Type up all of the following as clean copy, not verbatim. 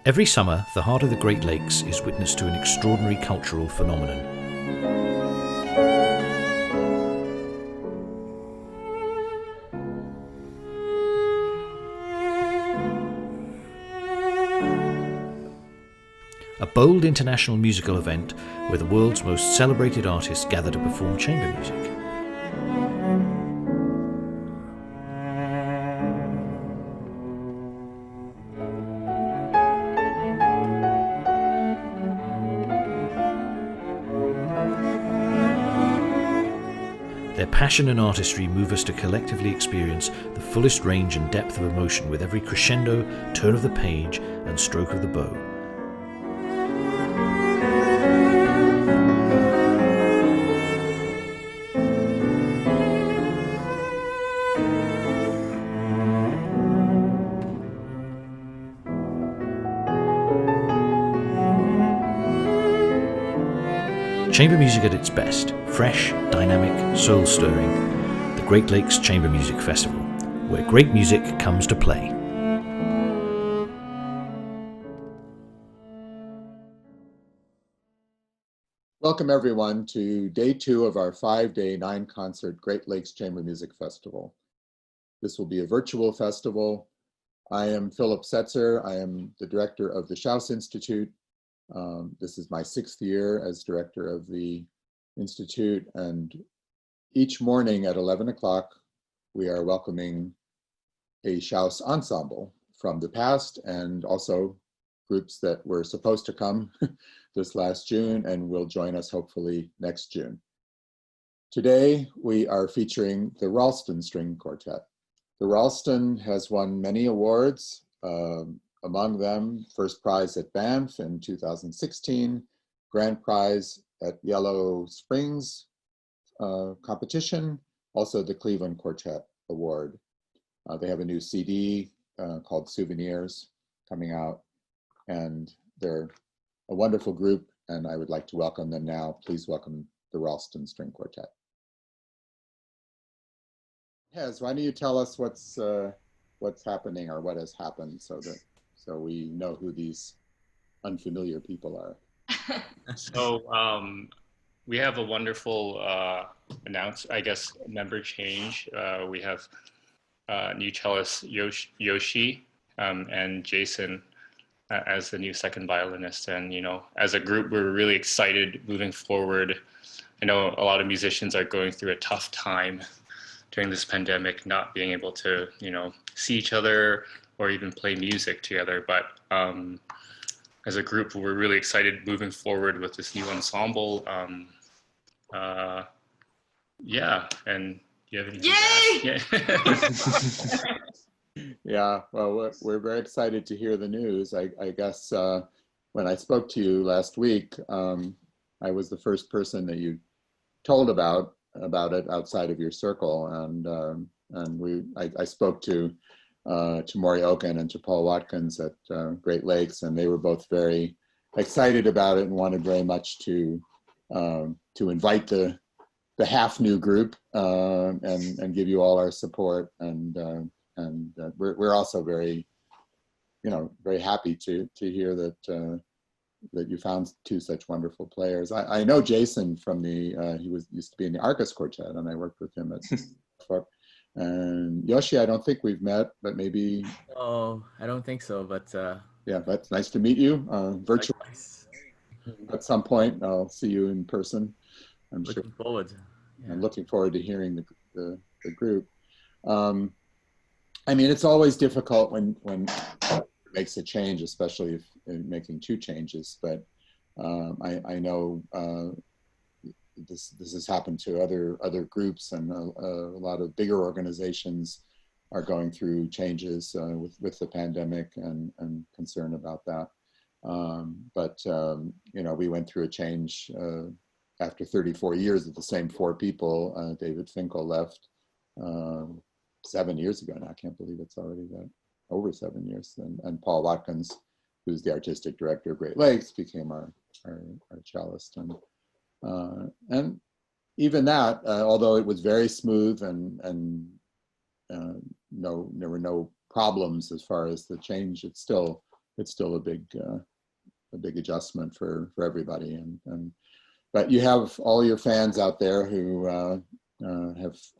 Every summer, the heart of the Great Lakes is witness to an extraordinary cultural phenomenon. A bold international musical event where the world's most celebrated artists gather to perform chamber music. Their passion and artistry move us to collectively experience the fullest range and depth of emotion with every crescendo, turn of the page, and stroke of the bow. Chamber music at its best, fresh, dynamic, soul-stirring. The Great Lakes Chamber Music Festival, where great music comes to play. Welcome everyone to day 2 of our 5-day 9-concert Great Lakes Chamber Music Festival. This will be a virtual festival. I am Philip Setzer. I am the director of the Shouse Institute. This is my 6th year as director of the Institute, and each morning at 11 o'clock, we are welcoming a Shouse ensemble from the past and also groups that were supposed to come this last June and will join us hopefully next June. Today, we are featuring the Rolston String Quartet. The Rolston has won many awards, among them, first prize at Banff in 2016, grand prize at Yellow Springs competition, also the Cleveland Quartet Award. They have a new CD called Souvenirs coming out, and they're a wonderful group, and I would like to welcome them now. Please welcome the Rolston String Quartet. Hez, why don't you tell us what's happening or what has happened so we know who these unfamiliar people are. So we have a wonderful member change. We have new cellist Yoshi and Jason as the new second violinist. And, as a group, we're really excited moving forward. I know a lot of musicians are going through a tough time during this pandemic, not being able to, see each other or even play music together. But as a group, we're really excited moving forward with this new ensemble. Yeah, and you have anything to add? Yeah, well, we're very excited to hear the news. I guess when I spoke to you last week, I was the first person that you told about it outside of your circle, and I spoke to Maury Oken and to Paul Watkins at Great Lakes, and they were both very excited about it and wanted very much to invite the half new group and give you all our support, and we're also very very happy to hear that that you found 2 such wonderful players. I know Jason from he used to be in the Arcus Quartet, and I worked with him at and Yoshi, I don't think we've met, but maybe. Oh, I don't think so, but yeah, that's nice to meet you virtually. At some point I'll see you in person, I'm looking sure. Forward. Yeah. I'm looking forward to hearing the group. I mean, it's always difficult when it makes a change, especially if making 2 changes, but I know this has happened to other groups, and a lot of bigger organizations are going through changes with the pandemic and concern about that. But we went through a change after 34 years of the same 4 people. David Finkel left 7 years ago now. I can't believe it's already that over 7 years. And Paul Watkins, who's the artistic director of Great Lakes, became our cellist. And even that, although it was very smooth and there were no problems as far as the change, it's still still a big adjustment for everybody. But you have all your fans out there who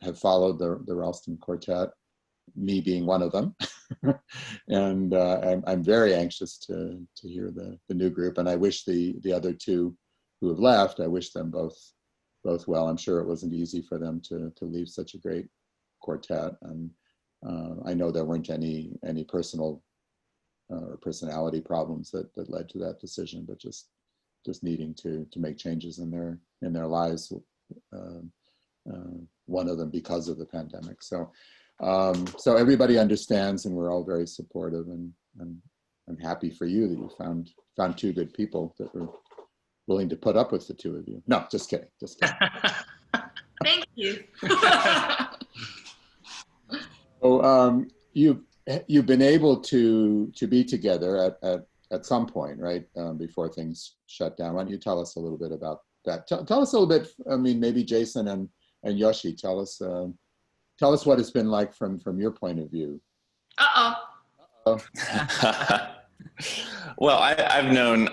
have followed the Rolston Quartet, me being one of them. And I'm very anxious to hear the new group. And I wish the other two who have left, I wish them both well. I'm sure it wasn't easy for them to leave such a great quartet. And I know there weren't any personal or personality problems that led to that decision, but just needing to make changes in their lives. One of them because of the pandemic. So everybody understands, and we're all very supportive, and I'm happy for you that you found two good people that were willing to put up with the two of you. No, just kidding. Thank you. So you've been able to be together at some point, right? Before things shut down. Why don't you tell us a little bit about that? Tell us a little bit. I mean, maybe Jason and Yoshi, tell us what it's been like from your point of view. Well, I've known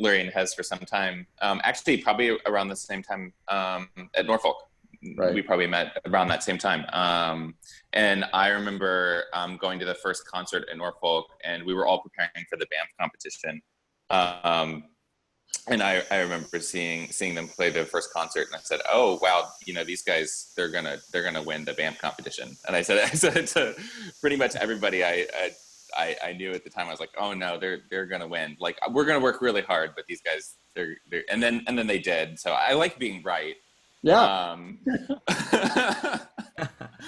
Lurie and Hez for some time. Actually, probably around the same time at Norfolk. Right. We probably met around that same time. And I remember going to the first concert at Norfolk, and we were all preparing for the BAMF competition. And I remember seeing them play their first concert, and I said, "Oh wow, these guys, they're gonna win the BAMF competition." And I said it to pretty much everybody I knew at the time. I was like, "Oh no, they're gonna win. Like, we're gonna work really hard, but these guys, they're." And then they did. So I like being right. Yeah.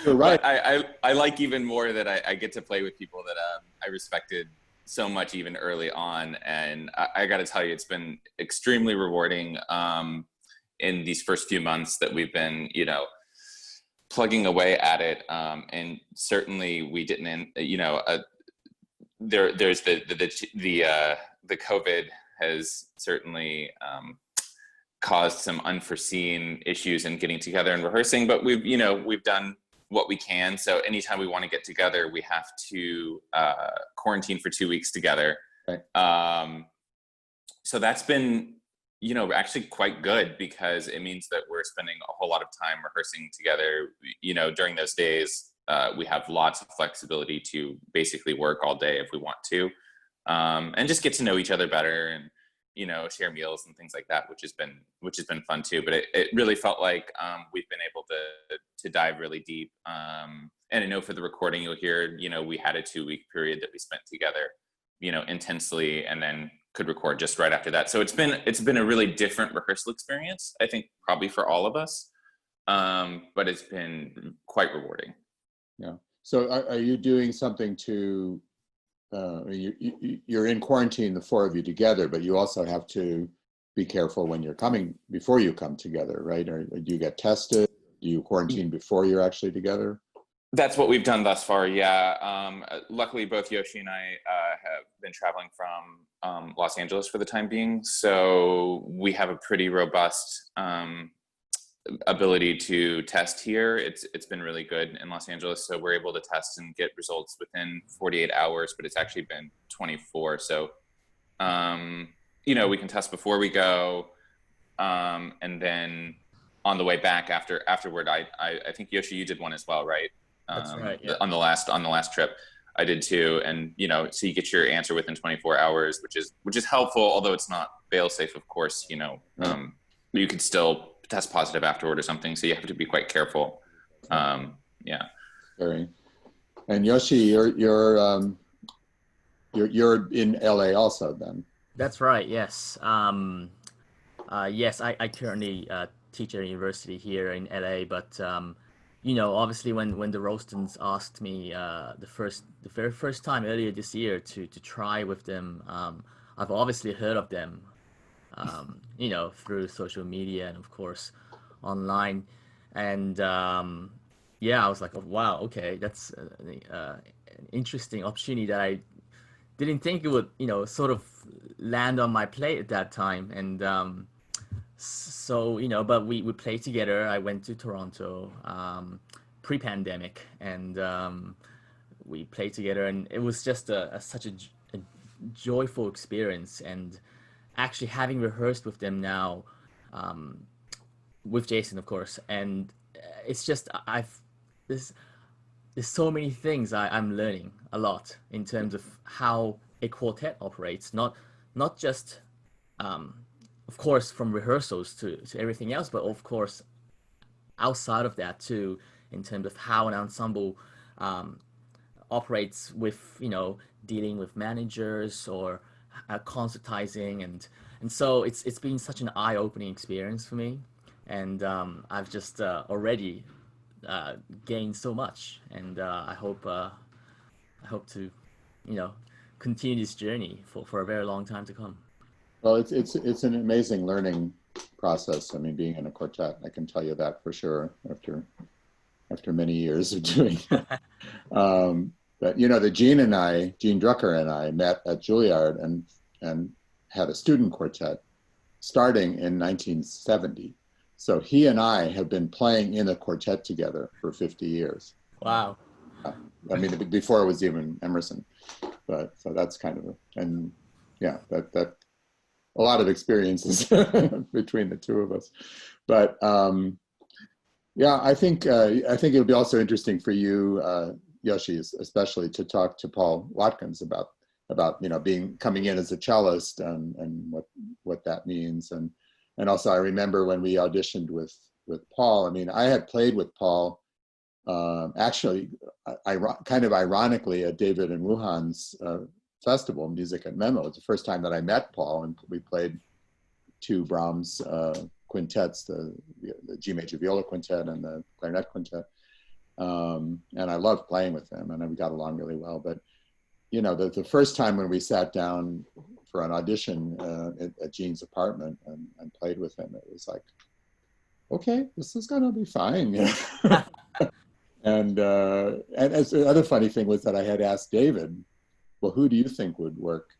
You're right. I like even more that I get to play with people that I respected so much even early on, and I got to tell you, it's been extremely rewarding in these first few months that we've been, plugging away at it. And certainly we didn't, there's the COVID has certainly caused some unforeseen issues in getting together and rehearsing, but we've done what we can. So anytime we want to get together, we have to quarantine for 2 weeks together. Right. So that's been, actually quite good, because it means that we're spending a whole lot of time rehearsing together. During those days, we have lots of flexibility to basically work all day if we want to, and just get to know each other better, and share meals and things like that, which has been fun too. But it really felt like we've been able to dive really deep. And I know for the recording you'll hear, we had a 2-week period that we spent together, intensely, and then could record just right after that. So it's been a really different rehearsal experience, I think, probably for all of us. But it's been quite rewarding. Yeah. So are you doing something to you're in quarantine, the four of you together, but you also have to be careful when you're before you come together, right? Or do you get tested? Do you quarantine before you're actually together? That's what we've done thus far, yeah. Luckily, both Yoshi and I have been traveling from Los Angeles for the time being, so we have a pretty robust ability to test here. It's been really good in Los Angeles, so we're able to test and get results within 48 hours, but it's actually been 24. So we can test before we go, and then on the way back afterward, I think Yoshi, you did one as well, right? That's right, yeah. On the last trip I did too, and so you get your answer within 24 hours, which is helpful, although it's not fail safe, of course. You could still test positive afterward or something, so you have to be quite careful. Yeah. Very. And Yoshi, you're in LA also then? That's right. Yes. Yes, I currently teach at a university here in LA, but obviously when the Rolstons asked me the very first time earlier this year to try with them, I've obviously heard of them, through social media and of course online, and I was like, oh, wow, okay, that's an interesting opportunity that I didn't think it would sort of land on my plate at that time. And but we played together. I went to Toronto pre-pandemic, and we played together, and it was just such a joyful experience, and actually having rehearsed with them now, with Jason, of course, and it's just there's so many things I'm learning a lot in terms of how a quartet operates, not just of course from rehearsals to everything else, but of course outside of that too, in terms of how an ensemble operates with, you know, dealing with managers or concertizing, and so it's been such an eye-opening experience for me, and I've just already gained so much, and I hope to, you know, continue this journey for a very long time to come. Well, it's an amazing learning process. I mean, being in a quartet, I can tell you that for sure after many years of doing it. But you know, Gene Drucker and I met at Juilliard and had a student quartet starting in 1970. So he and I have been playing in a quartet together for 50 years. Wow. I mean, before it was even Emerson, but so that's kind of that a lot of experiences between the two of us. But yeah, I think it'll be also interesting for you, Yoshi, especially to talk to Paul Watkins about you know, coming in as a cellist and what that means, and also I remember when we auditioned with Paul. I mean, I had played with Paul actually, kind of ironically, at David and Wuhan's festival, Music at Menlo. It's the first time that I met Paul, and we played two Brahms quintets, the G major viola quintet and the clarinet quintet. And I loved playing with him, and we got along really well. But you know, the first time when we sat down for an audition at Gene's apartment and played with him, it was like, okay, this is gonna be fine. You know? And as the other funny thing was that I had asked David, well, who do you think would work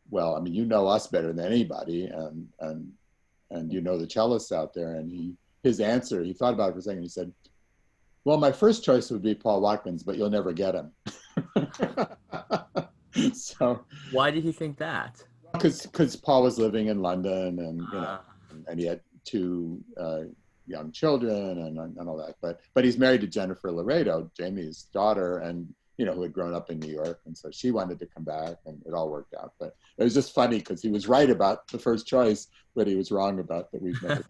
well? I mean, you know us better than anybody, and you know the cellists out there. And his answer, he thought about it for a second. He said, well, my first choice would be Paul Watkins, but you'll never get him. So why did he think that? Because Paul was living in London, and you know, and he had two young children and all that. But he's married to Jennifer Laredo, Jamie's daughter, and you know, who had grown up in New York, and so she wanted to come back, and it all worked out. But it was just funny because he was right about the first choice, but he was wrong about that we've never.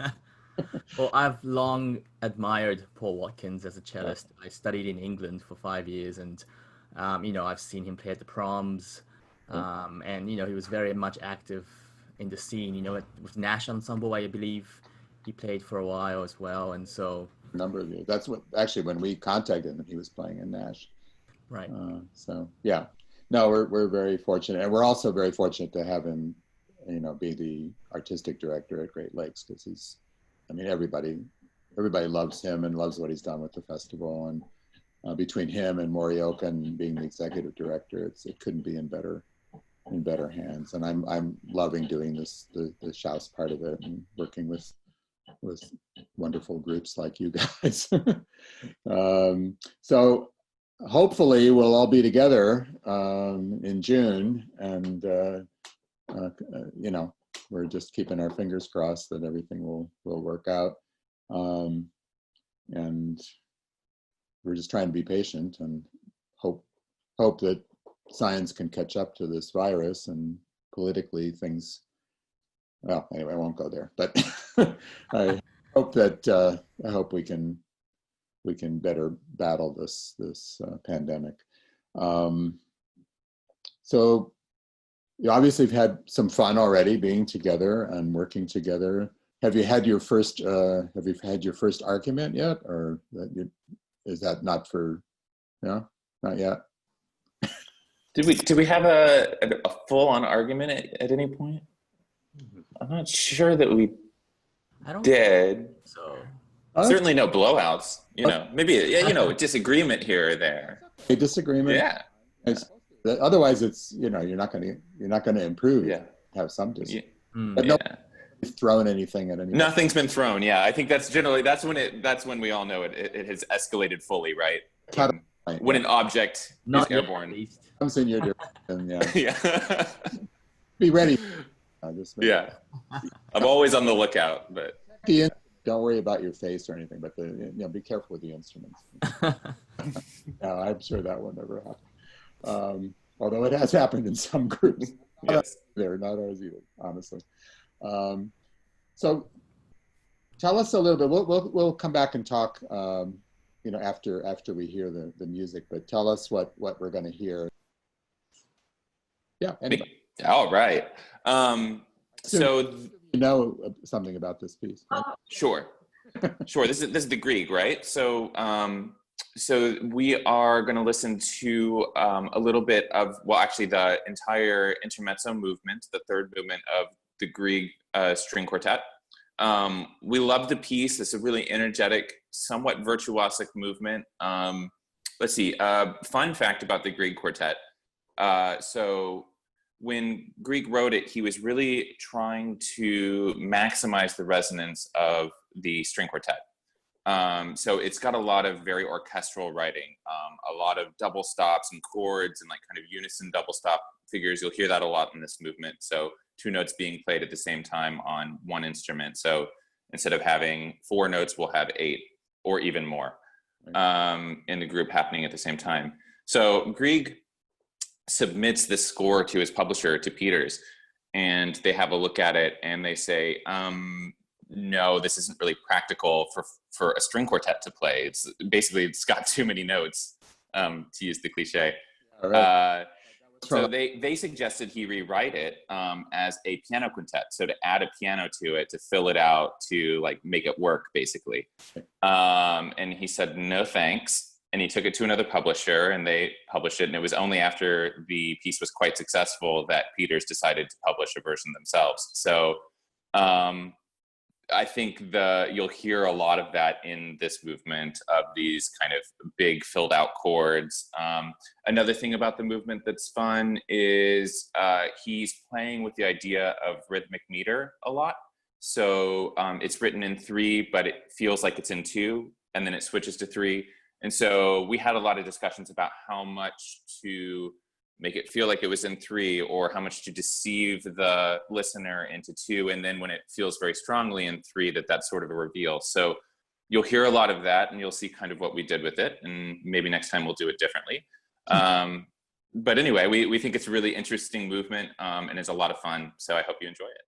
Well, I've long admired Paul Watkins as a cellist. I studied in England for 5 years, and you know, I've seen him play at the proms, and you know, he was very much active in the scene. You know, with Nash Ensemble, I believe he played for a while as well, and so a number of years. That's what actually when we contacted him, he was playing in Nash. Right. So yeah, no, we're very fortunate, and we're also very fortunate to have him, you know, be the artistic director at Great Lakes, because he's, I mean, everybody loves him and loves what he's done with the festival, and between him and Morioka and being the executive director, it couldn't be in better hands. And I'm loving doing this, the Shouse part of it, and working with wonderful groups like you guys. So hopefully we'll all be together in June, and you know, we're just keeping our fingers crossed that everything will work out, and we're just trying to be patient and hope that science can catch up to this virus, and politically things, well, anyway, I won't go there, but I hope we can better battle this pandemic. So you obviously have had some fun already being together and working together. Have you had your first argument yet, or is that not for? No, not yet. Did we have a full-on argument at any point? I'm not sure that we did. So certainly no blowouts. You know, maybe you know, a disagreement here or there. A disagreement. Yeah. Otherwise, it's, you know, you're not going to improve. Yeah. Have some disagreement. Yeah. But nobody's thrown anything at anyone. Nothing's been thrown. Yeah, I think that's when we all know it has escalated fully, right? Right, when yeah. an object Not is yet, airborne. at least. Comes in your direction, yeah. Yeah. Be ready. Yeah. I'm always on the lookout, but Don't worry about your face or anything, but be careful with the instruments. I'm sure that will never happen. Although it has happened in some groups. yes. They're not ours either, honestly. So tell us a little bit. We'll come back and talk, after we hear the music. But tell us what we're going to hear. Yeah. Anyway. All right. So you know something about this piece, right? Sure. This is the Grieg, right? So we are going to listen to a little bit of, well, actually the entire intermezzo movement, the third movement of the Grieg string quartet. We love the piece. It's a really energetic, somewhat virtuosic movement. Let's see. Fun fact about the Grieg quartet. So when Grieg wrote it, he was really trying to maximize the resonance of the string quartet. So it's got a lot of very orchestral writing, a lot of double stops and chords and like kind of unison double stop figures. You'll hear that a lot in this movement. So 2 notes being played at the same time on one instrument. So instead of having 4 notes, we'll have 8 or even more in the group happening at the same time. So Grieg submits this score to his publisher, to Peters, and they have a look at it and they say, no, this isn't really practical for a string quartet to play. It's got too many notes, to use the cliche. Right. So they suggested he rewrite it as a piano quintet. So to add a piano to it, to fill it out, to like make it work basically. And he said, no, thanks. And he took it to another publisher and they published it. And it was only after the piece was quite successful that Peters decided to publish a version themselves. So I think you'll hear a lot of that in this movement of these kind of big filled out chords. Another thing about the movement that's fun is he's playing with the idea of rhythmic meter a lot. So it's written in 3, but it feels like it's in 2, and then it switches to 3. And so we had a lot of discussions about how much to make it feel like it was in 3, or how much to deceive the listener into 2. And then when it feels very strongly in 3, that's sort of a reveal. So you'll hear a lot of that and you'll see kind of what we did with it. And maybe next time we'll do it differently. But anyway, we think it's a really interesting movement and it's a lot of fun. So I hope you enjoy it.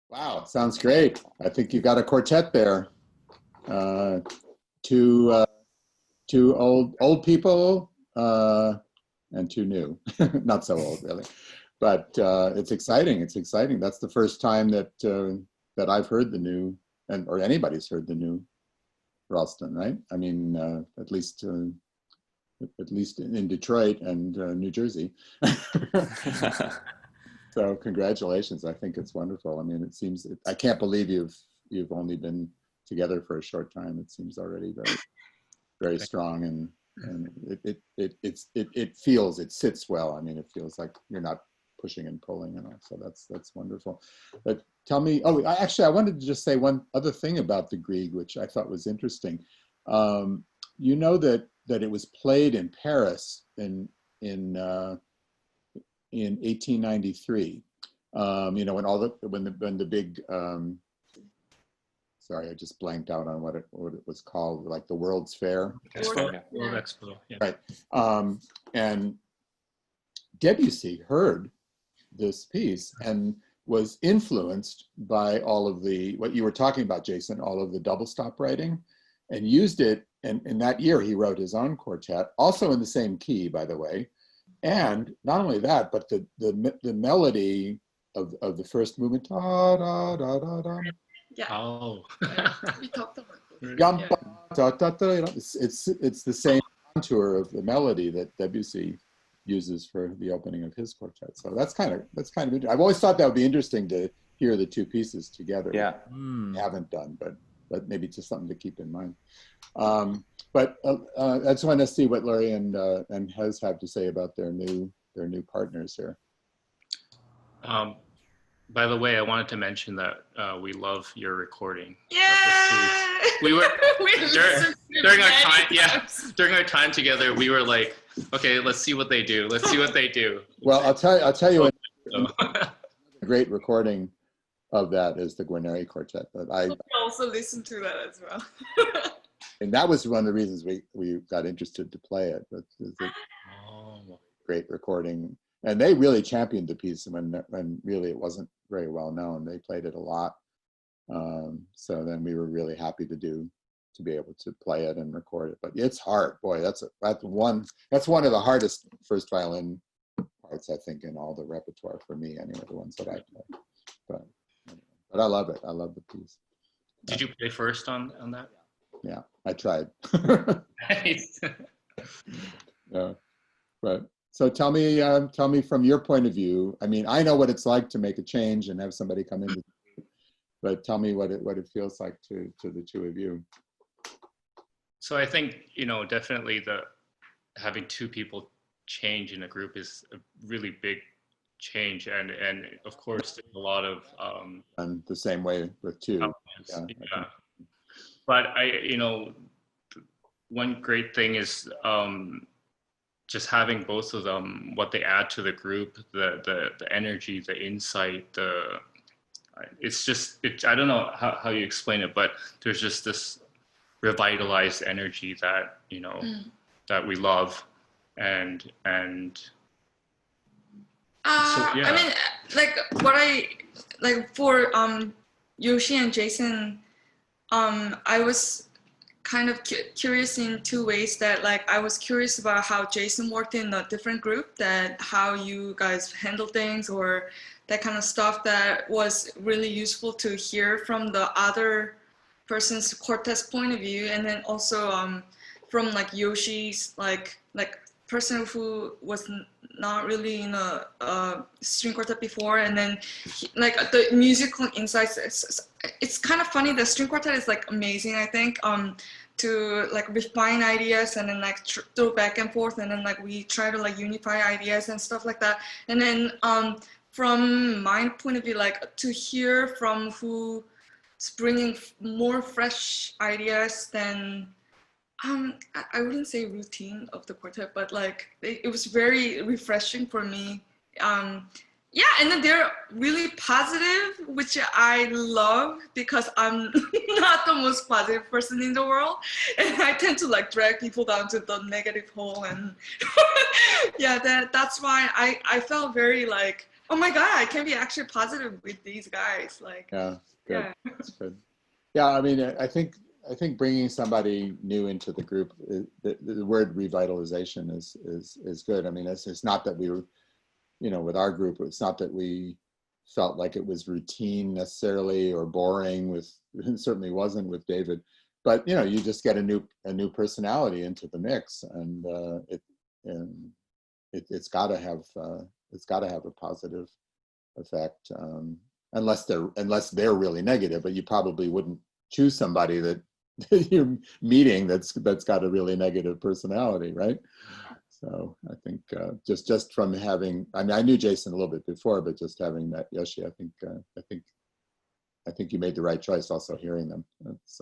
Wow, sounds great. I think you got a quartet there. Uh, two old people and two new. Not so old, really. But it's exciting. It's exciting. That's the first time that that I've heard the new, or anybody's heard the new Rolston, right? I mean, at least in Detroit and New Jersey. So congratulations. I think it's wonderful. I mean, it seems, I can't believe you've only been together for a short time. It seems already very strong, and it feels, it sits well. I mean, it feels like you're not pushing and pulling and all. So that's wonderful. But tell me, oh, I wanted to just say one other thing about the Grieg, which I thought was interesting. You know that it was played in Paris in 1893. You know, when the big sorry, I just blanked out on what it was called, like the World's Fair. Expo. World Expo. Yeah. Right. And Debussy heard this piece and was influenced by all of what you were talking about, Jason, all of the double stop writing, and used it. And in that year, he wrote his own quartet, also in the same key, by the way. And not only that, but the melody of the first movement, da, da, da, da, da. Yeah. Oh. We talked about this. Yum, da, da, da, da. It's the same contour of the melody that Debussy uses for the opening of his quartet. So that's kind of interesting. I've always thought that would be interesting to hear the two pieces together. Yeah. Haven't done, but maybe just something to keep in mind. But I just want to see what Larry and Hez have to say about their new partners here. By the way, I wanted to mention that we love your recording. Yeah. We were during our time. many Yeah, times. during our time together, we were like, okay, let's see what they do. Let's see what they do. Well, I'll tell you So, a great recording of that is the Guarneri Quartet. But I also listen to that as well. and that was one of the reasons we got interested to play it. But it's a oh. great recording, and they really championed the piece when really it wasn't very well known. They played it a lot. So then we were really happy to be able to play it and record it. But it's hard, boy. That's one of the hardest first violin parts, I think, in all the repertoire for me. Anyway, the ones that I play. But I love it. I love the piece. Did you play first on that? Yeah, I tried. Nice. Yeah, but so tell me from your point of view. I mean, I know what it's like to make a change and have somebody come in, but tell me what it feels like to the two of you. So I think, definitely having two people change in a group is a really big change, and of course there's a lot of And the same way with two. yeah. But one great thing is just having both of them, what they add to the group, the energy, the insight, I don't know how you explain it, but there's just this revitalized energy that that we love, and so, yeah. I mean, for Yoshi and Jason, I was kind of curious in two ways. That I was curious about how Jason worked in a different group, that how you guys handle things, or that kind of stuff that was really useful to hear from the other person's quartet's point of view. And then also from Yoshi's person who was not really in a string quartet before, and then the musical insights. It's kind of funny. The string quartet is amazing, I think, to refine ideas and then throw back and forth, and then we try to unify ideas and stuff like that. And then from my point of view, to hear from who's bringing more fresh ideas than I wouldn't say routine of the quartet, but it was very refreshing for me. Yeah, and then they're really positive, which I love, because I'm not the most positive person in the world, and I tend to drag people down to the negative hole. And yeah, that's why I felt very oh my God, I can be actually positive with these guys. Yeah, good. Yeah. That's good. Yeah, I mean, I think bringing somebody new into the group, the word revitalization is good. I mean, it's not that we were, with our group, it's not that we felt like it was routine necessarily or boring. It certainly wasn't with David, but you just get a new personality into the mix, and it's got to have a positive effect, unless they're really negative. But you probably wouldn't choose somebody that you're meeting that's got a really negative personality, right? So I think just from having, I mean, I knew Jason a little bit before, but just having met Yoshi, I think you made the right choice. Also hearing them, that's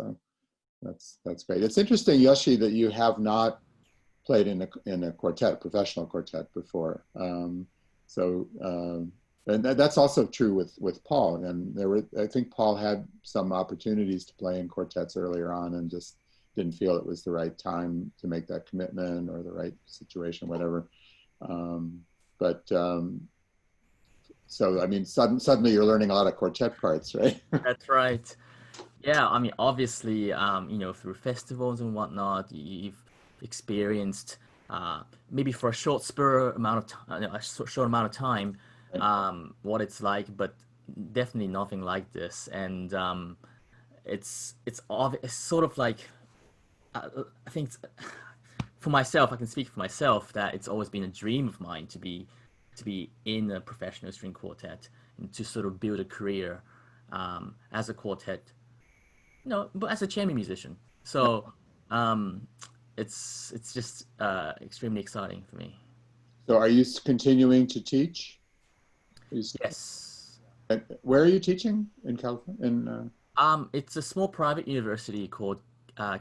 great. It's interesting, Yoshi, that you have not played in a quartet, professional quartet before. And that's also true with Paul. And I think Paul had some opportunities to play in quartets earlier on, and just didn't feel it was the right time to make that commitment, or the right situation, whatever. So I mean, suddenly you're learning a lot of quartet parts, right? That's right. Yeah, I mean, obviously, through festivals and whatnot, you've experienced maybe for a short amount of time, what it's like, but definitely nothing like this. And it's sort of like, I think for myself, I can speak for myself, that it's always been a dream of mine to be in a professional string quartet and to sort of build a career as a quartet, but as a chamber musician. So it's just extremely exciting for me. So are you continuing to teach? Yes. Where are you teaching in California? It's a small private university called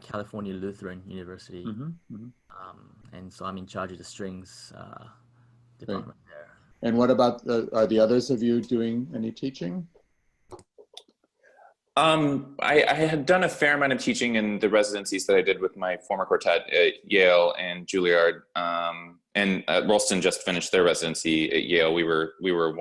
California Lutheran University. And so I'm in charge of the strings department there. And what about, are the others of you doing any teaching? I had done a fair amount of teaching in the residencies that I did with my former quartet at Yale and Juilliard. And Rolston just finished their residency at Yale. We were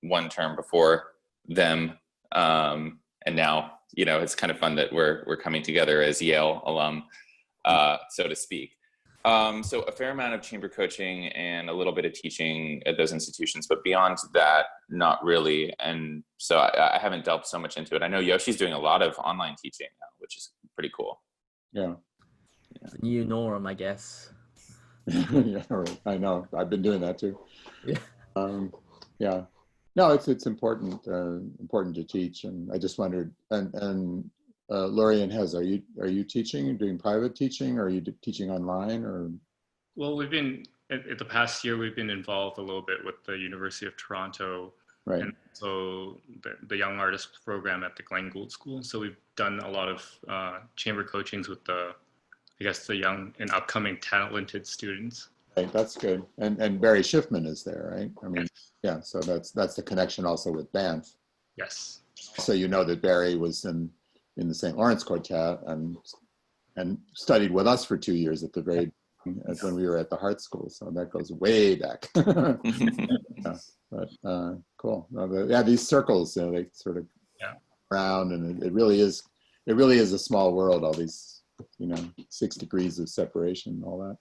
one term before them. And now, it's kind of fun that we're coming together as Yale alum, so to speak. So a fair amount of chamber coaching and a little bit of teaching at those institutions, but beyond that, not really. And so I haven't delved so much into it. I know Yoshi's doing a lot of online teaching now, which is pretty cool. Yeah. It's a new norm, I guess. Yeah, right. I know. I've been doing that too. Yeah. Yeah. No, it's important to teach. And I just wondered, and Laurie and Hez, are you teaching and doing private teaching, or are you teaching online, or? Well, we've been at the past year, we've been involved a little bit with the University of Toronto, Right. And so the Young Artist program at the Glenn Gould School. So we've done a lot of chamber coachings with the young and upcoming talented students. Right, that's good. And Barry Schiffman is there, right? I mean, yeah. So that's the connection also with Banff. Yes. So that Barry was in the St. Lawrence Quartet and studied with us for 2 years at the very when we were at the Hart School. So that goes way back. Yeah, but cool. Yeah, these circles, they sort of around, and it really is a small world. All these 6 degrees of separation and all that.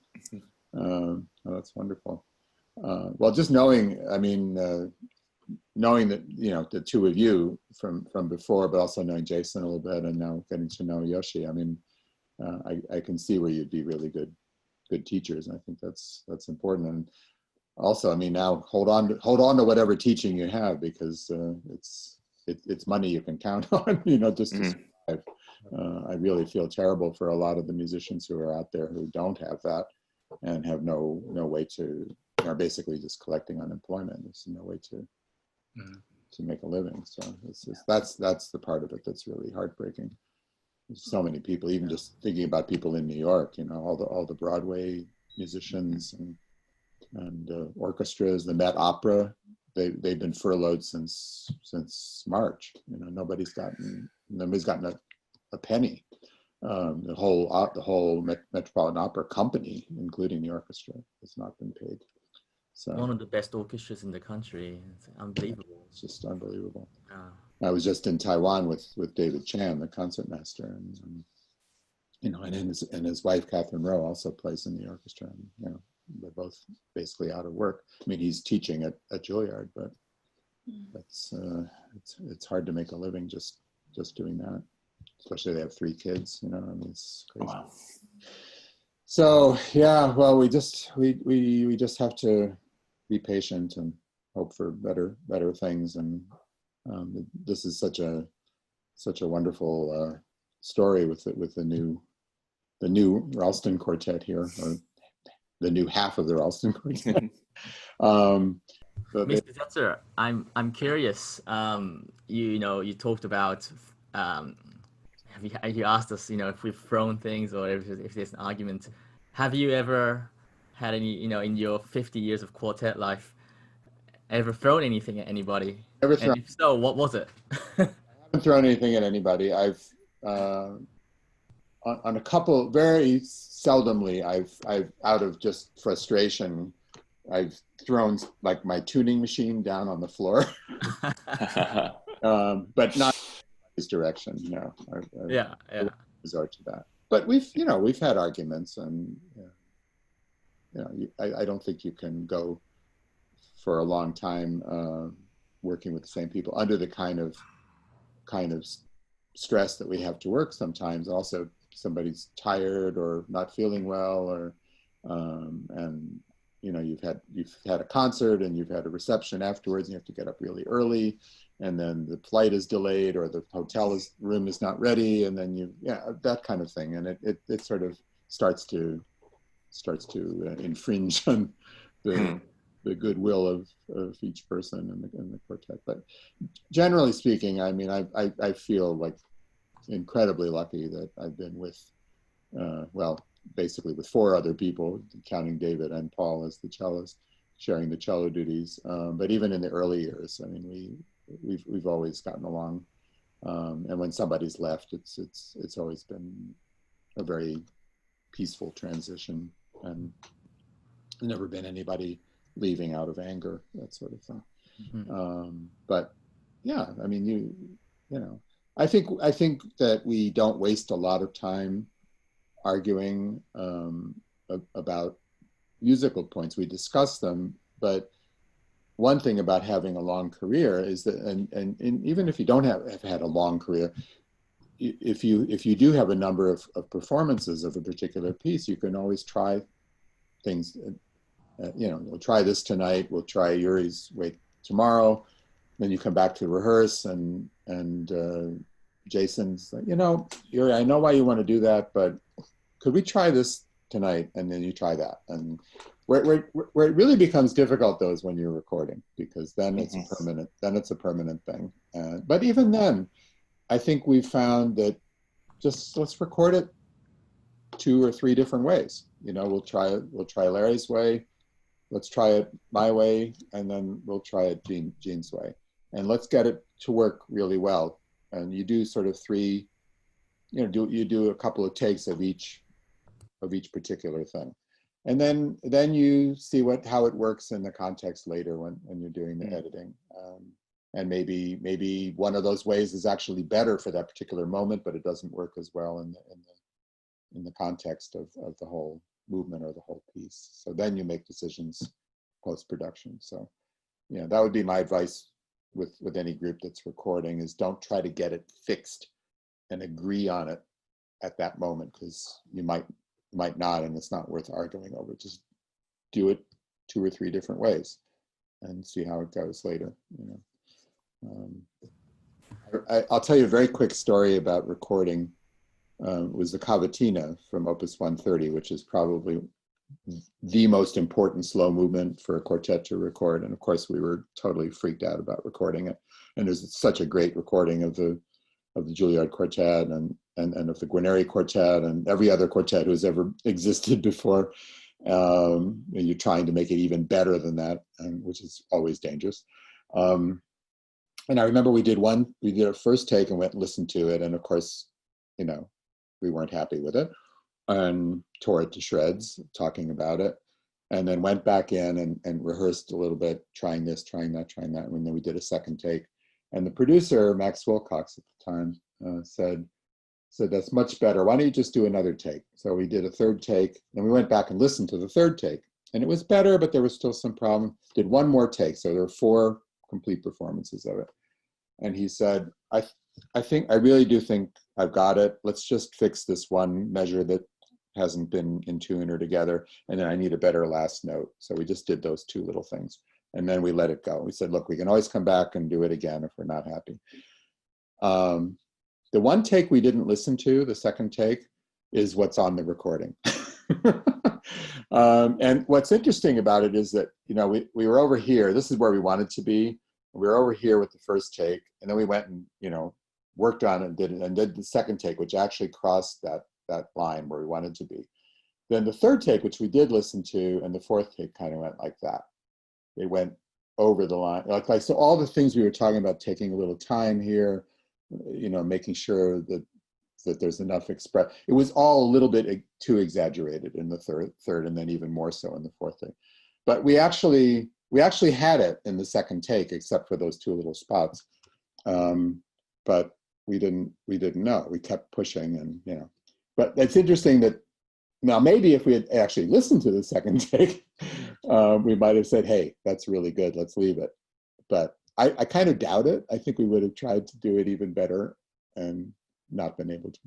Oh, that's wonderful. Well, just knowing that the two of you from before, but also knowing Jason a little bit, and now getting to know Yoshi, I mean, I can see where you'd be really good teachers, and I think that's important. And also, I mean, now hold on to whatever teaching you have, because it's money you can count on, just to survive. I really feel terrible for a lot of the musicians who are out there who don't have that and have no way to, are basically just collecting unemployment. There's no way to make a living. So that's the part of it that's really heartbreaking. There's so many people, even just thinking about people in New York, all the Broadway musicians and orchestras, the Met Opera, they've been furloughed since March. Nobody's gotten a penny. The whole Metropolitan Opera Company, including the orchestra, has not been paid. So one of the best orchestras in the country. It's unbelievable. It's just unbelievable. I was just in Taiwan with David Chan, the concertmaster, and his wife Catherine Rowe also plays in the orchestra. And, they're both basically out of work. I mean, he's teaching at Juilliard, but it's hard to make a living just doing that. Especially they have 3 kids. I mean, it's crazy. Wow. So yeah, well, we just have to be patient and hope for better things. And this is such a wonderful story with the new Rolston Quartet here, or the new half of the Rolston Quartet. So Mr. Setzer, I'm curious. You talked about you asked us, if we've thrown things or if there's an argument. Have you ever had any, in your 50 years of quartet life, ever thrown anything at anybody? Never thrown. And if so, what was it? I haven't thrown anything at anybody. I've on a couple, very seldomly, I've out of just frustration, I've thrown like my tuning machine down on the floor, but not in his direction. No, Yeah. Resort to that. But we've had arguments, and I don't think you can go for a long time working with the same people under the kind of stress that we have to work sometimes. Also, somebody's tired or not feeling well, or and you've had a concert and you've had a reception afterwards, and you have to get up really early, and then the flight is delayed or the hotel room is not ready, and then that kind of thing, and it sort of starts to infringe on the goodwill of each person in the quartet. But generally speaking, I mean, I feel like incredibly lucky that I've been with, basically with 4 other people, counting David and Paul as the cellist, sharing the cello duties. But even in the early years, I mean, we've always gotten along. And when somebody's left, it's always been a very peaceful transition, and never been anybody leaving out of anger, that sort of thing. Mm-hmm. But yeah, I mean, I think that we don't waste a lot of time arguing about musical points. We discuss them, but one thing about having a long career is that, and even if you don't have had a long career, if you do have a number of performances of a particular piece, you can always try things. We'll try this tonight. We'll try Yuri's Wake tomorrow. Then you come back to rehearse, and Jason's like, Yuri, I know why you want to do that, but could we try this tonight? And then you try that. And where it really becomes difficult, though, is when you're recording, because then it's permanent. Then it's a permanent thing. But even then, I think we've found that let's record it 2 or 3 different ways. We'll try Larry's way. Let's try it my way, and then we'll try it Gene's way, and let's get it to work really well. And you do sort of 3, you do a couple of takes of each particular thing, and then you see how it works in the context later when you're doing the editing. And maybe one of those ways is actually better for that particular moment, but it doesn't work as well in the context of the whole movement or the whole piece. So then you make decisions post-production. So that would be my advice with any group that's recording, is don't try to get it fixed and agree on it at that moment, because you might not, and it's not worth arguing over. Just do it 2 or 3 different ways and see how it goes later. I'll tell you a very quick story about recording. Was the cavatina from Opus 130, which is probably the most important slow movement for a quartet to record. And of course, we were totally freaked out about recording it. And there's such a great recording of the Juilliard Quartet and of the Guarneri Quartet and every other quartet who's ever existed before. And you're trying to make it even better than that, which is always dangerous. And I remember we did a first take and went and listened to it. And of course, we weren't happy with it and tore it to shreds talking about it, and then went back in and rehearsed a little bit, trying this, trying that, and then we did a second take. And the producer, Max Wilcox at the time, said, that's much better. Why don't you just do another take? So we did a third take, and we went back and listened to the third take, and it was better, but there was still some problem. Did one more take. So there were 4 complete performances of it. And he said, I really do think I've got it. Let's just fix this one measure that hasn't been in tune or together. And then I need a better last note. So we just did those 2 little things. And then we let it go. We said, look, we can always come back and do it again if we're not happy. The one take we didn't listen to, the second take, is what's on the recording. And what's interesting about it is that, you know, we were over here. This is where we wanted to be. We were over here with the first take, and then we went and, you know, worked on it and did the second take, which actually crossed that line where we wanted to be. Then the third take, which we did listen to, and the fourth take kind of went like that. They went over the line. Like so all the things we were talking about, taking a little time here, you know, making sure that there's enough express. It was all a little bit too exaggerated in the third, and then even more so in the fourth take. But we actually had it in the second take, except for those two little spots. But we didn't know. We kept pushing, and you know. But it's interesting that now maybe if we had actually listened to the second take, we might have said, "Hey, that's really good. Let's leave it." But I kind of doubt it. I think we would have tried to do it even better and not been able to.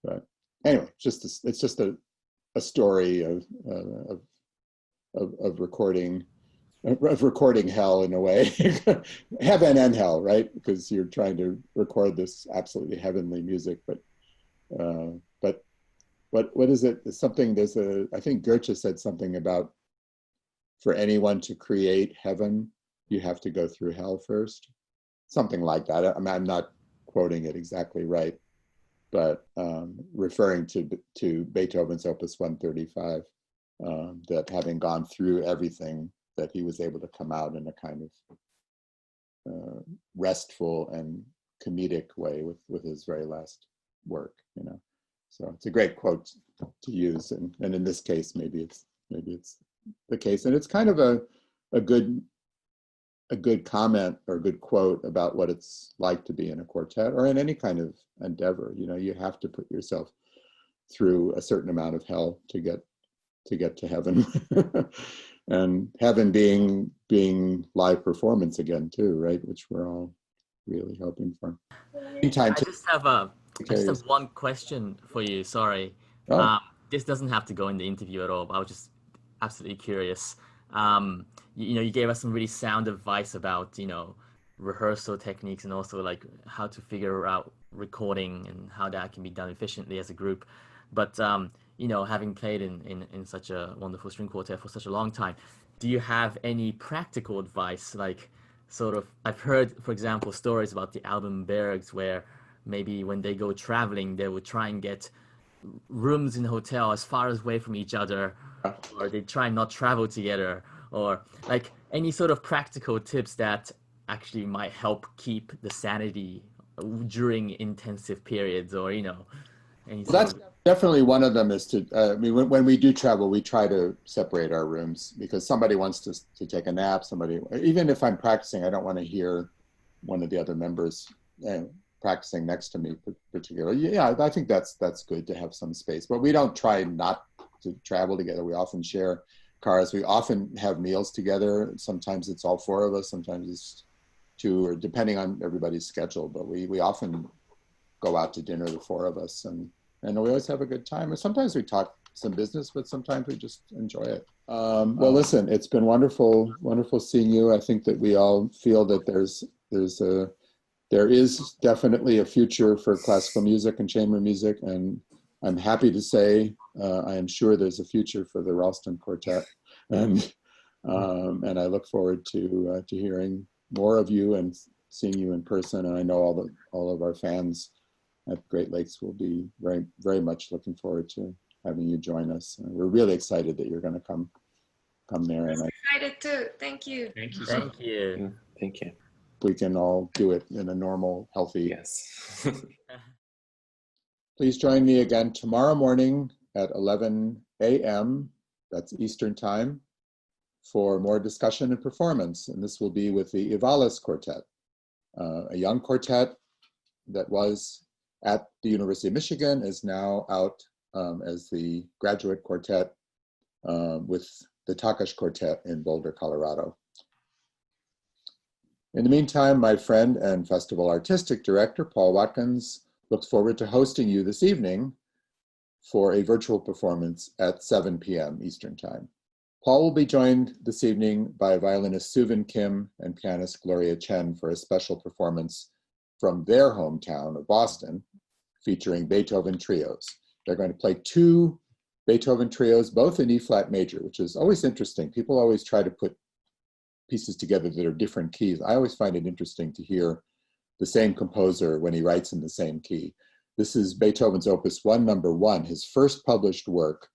But anyway, it's just a story of recording hell in a way. Heaven and hell, right? Because you're trying to record this absolutely heavenly music, but what is it? It's something, I think Goethe said something about, for anyone to create heaven, you have to go through hell first. Something like that. I'm not quoting it exactly right, but referring to Beethoven's Opus 135, that having gone through everything, that he was able to come out in a kind of restful and comedic way with his very last work, you know. So it's a great quote to use, and in this case, maybe it's the case, and it's kind of a good comment or a good quote about what it's like to be in a quartet or in any kind of endeavor. You know, you have to put yourself through a certain amount of hell to get to heaven, and heaven being live performance again too, right? Which we're all really hoping for. Meantime, I just have one question for you. Sorry. Oh. This doesn't have to go in the interview at all, but I was just absolutely curious. You gave us some really sound advice about, you know, rehearsal techniques and also like how to figure out recording and how that can be done efficiently as a group. But, you know, having played in such a wonderful string quartet for such a long time, do you have any practical advice? Like sort of, I've heard, for example, stories about the Albenbergs where maybe when they go traveling, they would try and get rooms in the hotel as far away from each other, or they try and not travel together, or like any sort of practical tips that actually might help keep the sanity during intensive periods, or, you know, that's definitely one of them is to, I mean, when we do travel, we try to separate our rooms because somebody wants to take a nap, even if I'm practicing, I don't want to hear one of the other members practicing next to me particularly. Yeah, I think that's good to have some space, but we don't try not to travel together. We often share cars. We often have meals together. Sometimes it's all four of us, sometimes it's two, or depending on everybody's schedule, but we often go out to dinner, the four of us, and we always have a good time. And sometimes we talk some business, but sometimes we just enjoy it. Well, listen, it's been wonderful seeing you. I think that we all feel that there is definitely a future for classical music and chamber music, and I'm happy to say I am sure there's a future for the Rolston Quartet, and I look forward to hearing more of you and seeing you in person. And I know all of our fans at Great Lakes will be very, very much looking forward to having you join us. And we're really excited that you're going to come there. I'm excited too. Thank you. Thank you. Thank you. Thank you. We can all do it in a normal, healthy. Yes. Please join me again tomorrow morning at 11 a.m. That's Eastern Time for more discussion and performance. And this will be with the Ivalis Quartet, a young quartet that was at the University of Michigan, is now out as the graduate quartet with the Takash Quartet in Boulder, Colorado. In the meantime, my friend and festival artistic director, Paul Watkins, looks forward to hosting you this evening for a virtual performance at 7 p.m. Eastern Time. Paul will be joined this evening by violinist Suvin Kim and pianist Gloria Chen for a special performance from their hometown of Boston, featuring Beethoven trios. They're going to play two Beethoven trios, both in E-flat major, which is always interesting. People always try to put pieces together that are different keys. I always find it interesting to hear the same composer when he writes in the same key. This is Beethoven's Opus 1, number 1, his first published work,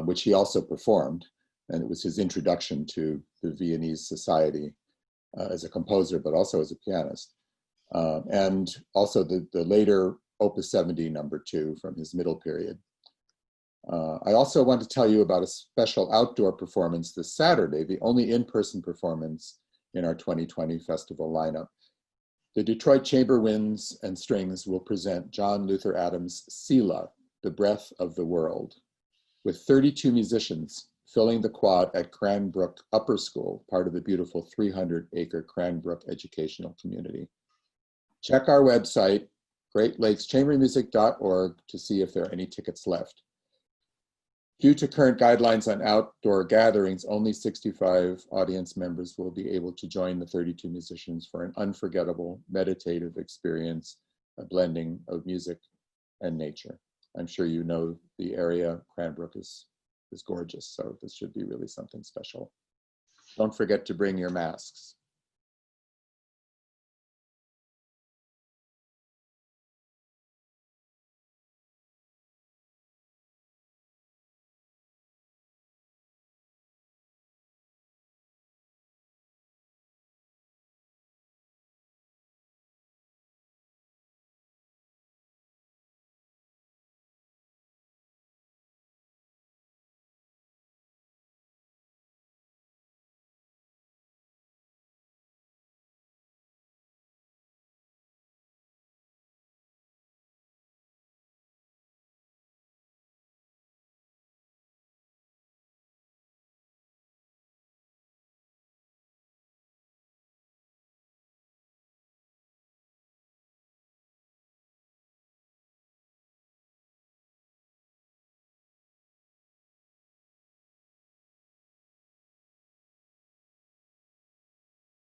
which he also performed. And it was his introduction to the Viennese society as a composer, but also as a pianist. And also the later Opus 70, number 2, from his middle period. I also want to tell you about a special outdoor performance this Saturday, the only in-person performance in our 2020 festival lineup. The Detroit Chamber Winds and Strings will present John Luther Adams' Sela, the Breath of the World, with 32 musicians filling the quad at Cranbrook Upper School, part of the beautiful 300-acre Cranbrook educational community. Check our website, greatlakechambermusic.org, to see if there are any tickets left. Due to current guidelines on outdoor gatherings, only 65 audience members will be able to join the 32 musicians for an unforgettable meditative experience, a blending of music and nature. I'm sure you know the area. Cranbrook is gorgeous, so this should be really something special. Don't forget to bring your masks.